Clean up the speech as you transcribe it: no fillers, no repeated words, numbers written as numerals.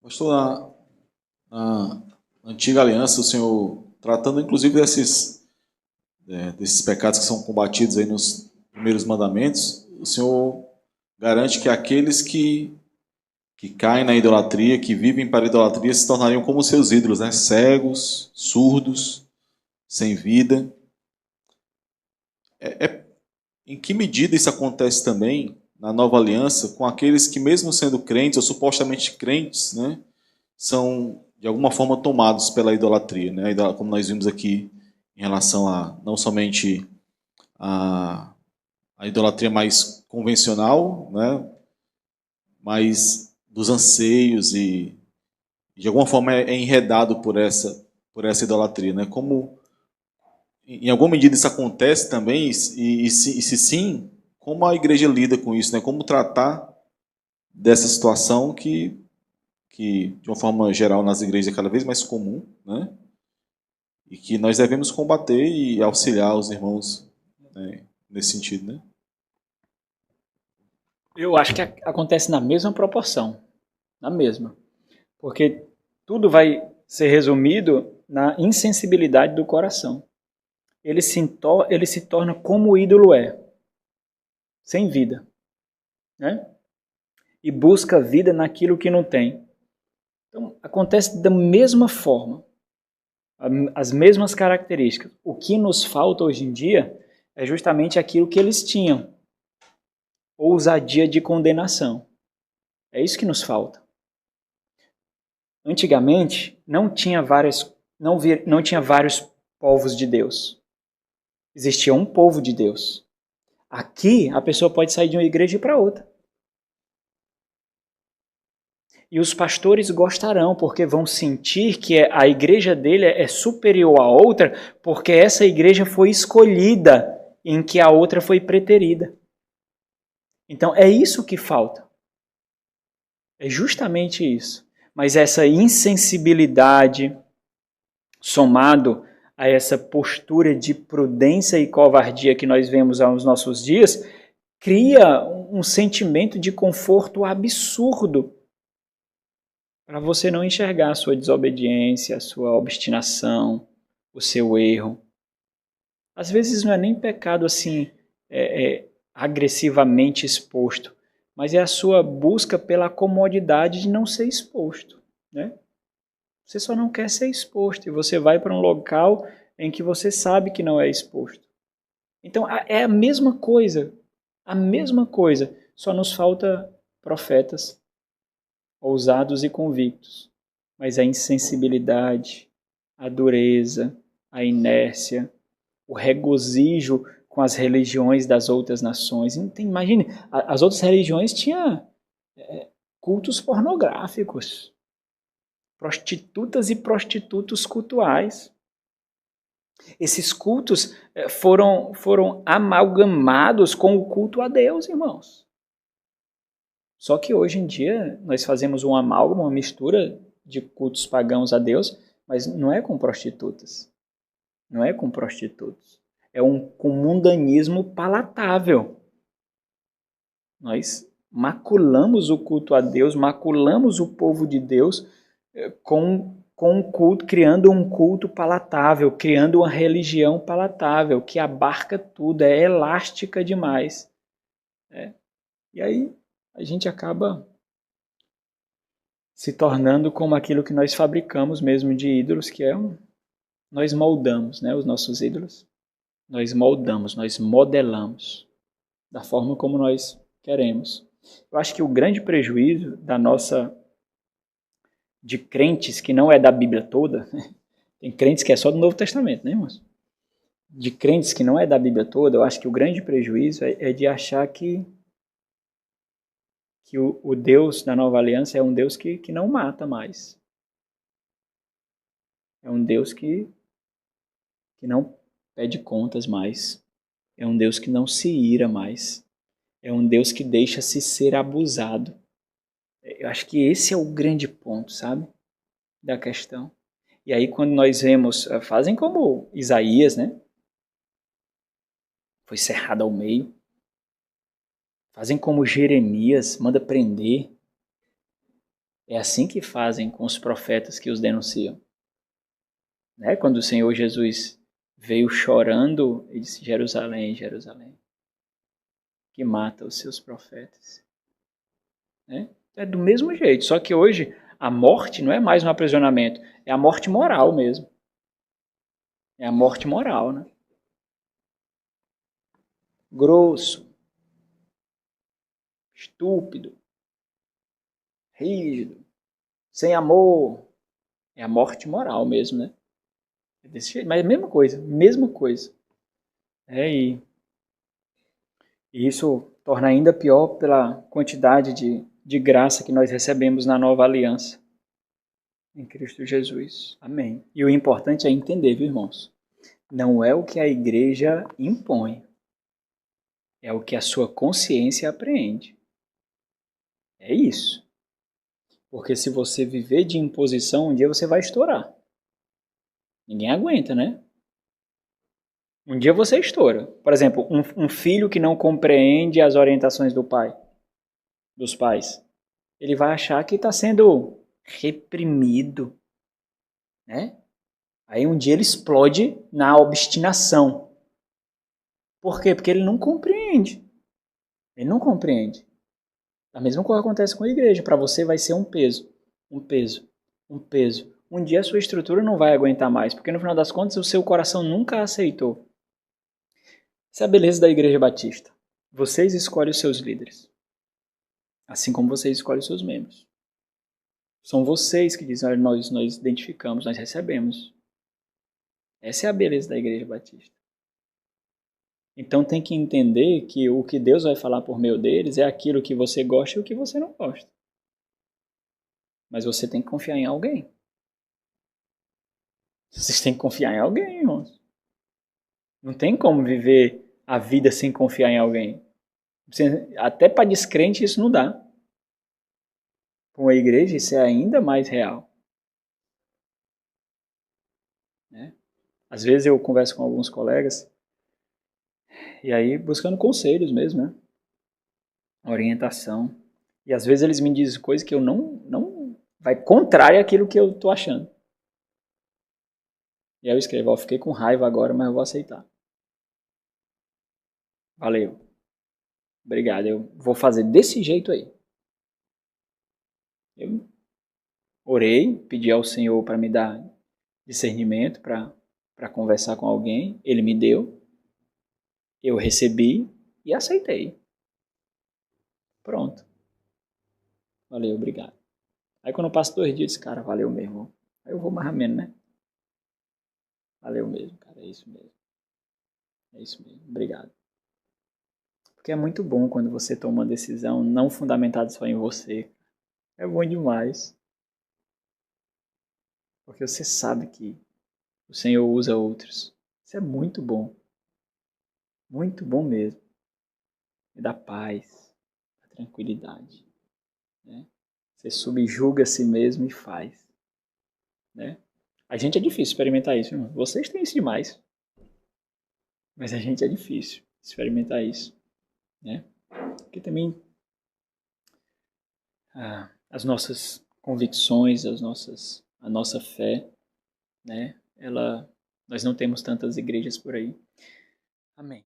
Pastor, na antiga aliança, o Senhor, tratando inclusive desses pecados que são combatidos aí nos primeiros mandamentos, o Senhor garante que aqueles que caem na idolatria, que vivem para a idolatria, se tornariam como seus ídolos, né? Cegos, surdos, sem vida. Em que medida isso acontece também na nova aliança com aqueles que, mesmo sendo crentes ou supostamente crentes, né, são de alguma forma tomados pela idolatria, né? Como nós vimos aqui em relação a não somente a, a idolatria mais convencional, né, mas dos anseios e de alguma forma é enredado por essa idolatria, né? Como em alguma medida isso acontece também e se sim, como a igreja lida com isso, né? Como tratar dessa situação que de uma forma geral nas igrejas é cada vez mais comum, né? E que nós devemos combater e auxiliar os irmãos, né, nesse sentido, né? Eu acho que acontece na mesma proporção, na mesma. Porque tudo vai ser resumido na insensibilidade do coração. Ele se torna como o ídolo é, sem vida, né? E busca vida naquilo que não tem. Então, acontece da mesma forma, as mesmas características. O que nos falta hoje em dia é justamente aquilo que eles tinham, ousadia de condenação. É isso que nos falta. Antigamente, não tinha vários povos de Deus. Existia um povo de Deus. Aqui, a pessoa pode sair de uma igreja e ir para outra. E os pastores gostarão, porque vão sentir que a igreja dele é superior à outra, porque essa igreja foi escolhida em que a outra foi preterida. Então, é isso que falta. É justamente isso. Mas essa insensibilidade, somado a essa postura de prudência e covardia que nós vemos aos nossos dias, cria um sentimento de conforto absurdo para você não enxergar a sua desobediência, a sua obstinação, o seu erro. Às vezes não é nem pecado assim agressivamente exposto, mas é a sua busca pela comodidade de não ser exposto, né? Você só não quer ser exposto e você vai para um local em que você sabe que não é exposto. Então é a mesma coisa, só nos falta profetas ousados e convictos. Mas a insensibilidade, a dureza, a inércia, o regozijo com as religiões das outras nações. Imagine, as outras religiões tinham cultos pornográficos, prostitutas e prostitutos cultuais. Esses cultos foram amalgamados com o culto a Deus, irmãos. Só que hoje em dia nós fazemos um amálgama, uma mistura de cultos pagãos a Deus, mas não é com prostitutas. Não é com prostitutos. É com mundanismo palatável. Nós maculamos o culto a Deus, maculamos o povo de Deus com um culto, criando um culto palatável, criando uma religião palatável, que abarca tudo, é elástica demais. E aí a gente acaba se tornando como aquilo que nós fabricamos mesmo de ídolos, que é nós moldamos, né, os nossos ídolos. Nós moldamos, nós modelamos da forma como nós queremos. Eu acho que o grande prejuízo da nossa de crentes que não é da Bíblia toda, tem crentes que é só do Novo Testamento, né, irmãos? De crentes que não é da Bíblia toda, eu acho que o grande prejuízo é de achar que o Deus da Nova Aliança é um Deus que não mata mais. É um Deus que não pede contas mais. É um Deus que não se ira mais. É um Deus que deixa-se ser abusado. Eu acho que esse é o grande ponto, sabe? Da questão. E aí quando nós vemos, fazem como Isaías, né? Foi cerrado ao meio. Fazem como Jeremias, manda prender. É assim que fazem com os profetas que os denunciam. Né? Quando o Senhor Jesus veio chorando e disse: Jerusalém, Jerusalém, que mata os seus profetas. Né? É do mesmo jeito, só que hoje a morte não é mais um aprisionamento, é a morte moral mesmo. É a morte moral, né? Grosso, estúpido, rígido, sem amor. É a morte moral mesmo, né? É desse jeito, mas é a mesma coisa, mesma coisa. E isso torna ainda pior pela quantidade de graça que nós recebemos na nova aliança em Cristo Jesus. Amém. E o importante é entender, viu, irmãos? Não é o que a igreja impõe, é o que a sua consciência apreende. É isso. Porque se você viver de imposição, um dia você vai estourar. Ninguém aguenta, né? Um dia você estoura. Por exemplo, um filho que não compreende as orientações dos pais, ele vai achar que está sendo reprimido, né? Aí um dia ele explode na obstinação. Por quê? Porque ele não compreende. Ele não compreende. A mesma coisa acontece com a igreja. Para você vai ser um peso, um peso, um peso. Um dia a sua estrutura não vai aguentar mais, porque no final das contas o seu coração nunca aceitou. Essa é a beleza da Igreja Batista. Vocês escolhem os seus líderes, assim como vocês escolhem os seus membros. São vocês que dizem: nós identificamos, nós recebemos. Essa é a beleza da Igreja Batista. Então tem que entender que o que Deus vai falar por meio deles é aquilo que você gosta e o que você não gosta. Mas você tem que confiar em alguém. Vocês têm que confiar em alguém, irmãos. Não tem como viver a vida sem confiar em alguém. Até para descrente isso não dá. Com a igreja isso é ainda mais real. Né? Às vezes eu converso com alguns colegas e aí buscando conselhos mesmo, né? Orientação. E às vezes eles me dizem coisas que eu não vai contrária àquilo que eu tô achando. E aí eu escrevo: ó, fiquei com raiva agora, mas eu vou aceitar. Valeu. Obrigado, eu vou fazer desse jeito aí. Eu orei, pedi ao Senhor para me dar discernimento, para conversar com alguém. Ele me deu, eu recebi e aceitei. Pronto. Valeu, obrigado. Aí quando eu passo 2 dias, cara, valeu mesmo. Aí eu vou mais ou menos, né? Valeu mesmo, cara, é isso mesmo. É isso mesmo, obrigado. Porque é muito bom quando você toma uma decisão não fundamentada só em você. É bom demais. Porque você sabe que o Senhor usa outros. Isso é muito bom. Muito bom mesmo. Me dá paz, dá tranquilidade. Né? Você subjuga a si mesmo e faz. Né? A gente é difícil experimentar isso, irmão. Vocês têm isso demais. Mas a gente é difícil experimentar isso. Né? Porque também as nossas convicções, a nossa fé, né? Nós não temos tantas igrejas por aí. Amém.